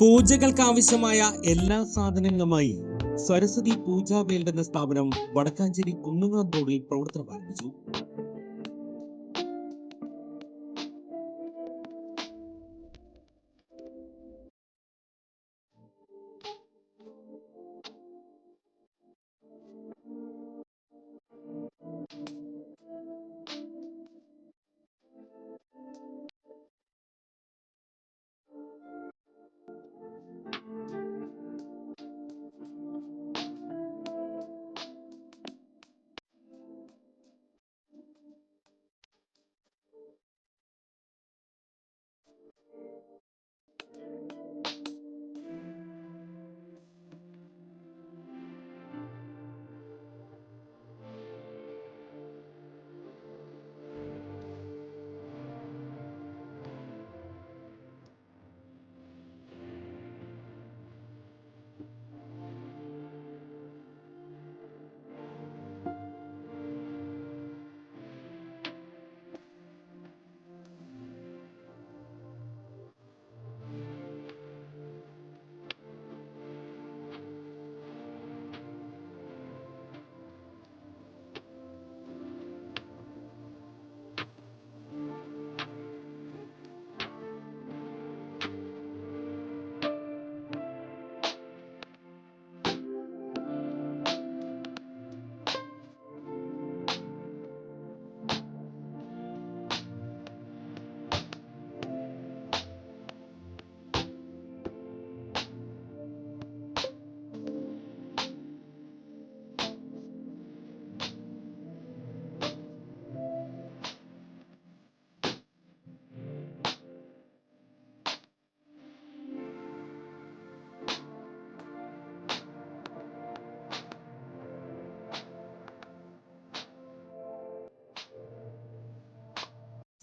പൂജകൾക്ക് ആവശ്യമായ എല്ലാ സാധനങ്ങളുമായി സരസ്വതി പൂജാ വേൾഡ് എന്ന സ്ഥാപനം വടക്കാഞ്ചേരി കുന്നുങ്ങാം റോഡിൽ പ്രവർത്തനം ആരംഭിച്ചു.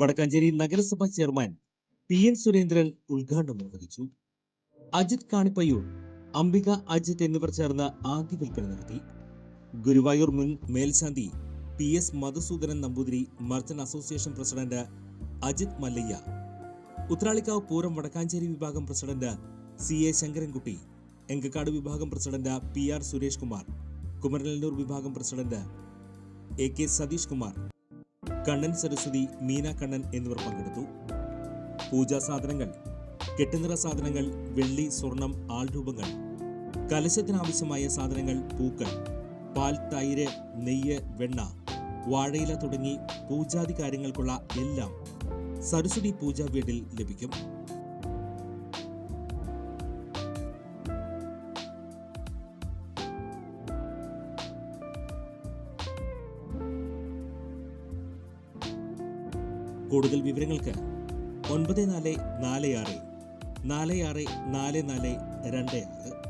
വടക്കാഞ്ചേരി നഗരസഭാ ചെയർമാൻ PN സുരേന്ദ്രൻ ഉദ്ഘാടനം നിർവഹിച്ചു. അജിത് കാണിപ്പയ്യൂർ, അംബിക അജിത് എന്നിവർ ചേർന്ന് ആദ്യ വിൽപ്പന നടത്തി. ഗുരുവായൂർ മുൻ മേൽശാന്തി PS Madhusoodanan Namboothiri, merchant association president Ajith Mallayya, Uthralikkavu Pooram Vadakkanchery വിഭാഗം പ്രസിഡന്റ് CA ശങ്കരൻകുട്ടി, എങ്കക്കാട് വിഭാഗം പ്രസിഡന്റ് PR സുരേഷ് കുമാർ, കുമരനെല്ലൂർ വിഭാഗം പ്രസിഡന്റ് AK സതീഷ് കുമാർ, കണ്ണൻ സരസ്വതി, മീന കണ്ണൻ എന്നിവർ പങ്കെടുത്തു. പൂജാ സാധനങ്ങൾ, കെട്ടുനിറ സാധനങ്ങൾ, വെള്ളി, സ്വർണം, ആൾരൂപങ്ങൾ, കലശത്തിനാവശ്യമായ സാധനങ്ങൾ, പൂക്കൾ, പാൽ, തൈര്, നെയ്യ്, വെണ്ണ, വാഴയില തുടങ്ങി പൂജാതി കാര്യങ്ങൾക്കുള്ള എല്ലാം സരസ്വതി പൂജാ വീട്ടിൽ ലഭിക്കും. കൂടുതൽ വിവരങ്ങൾക്ക് 9446 46 44 24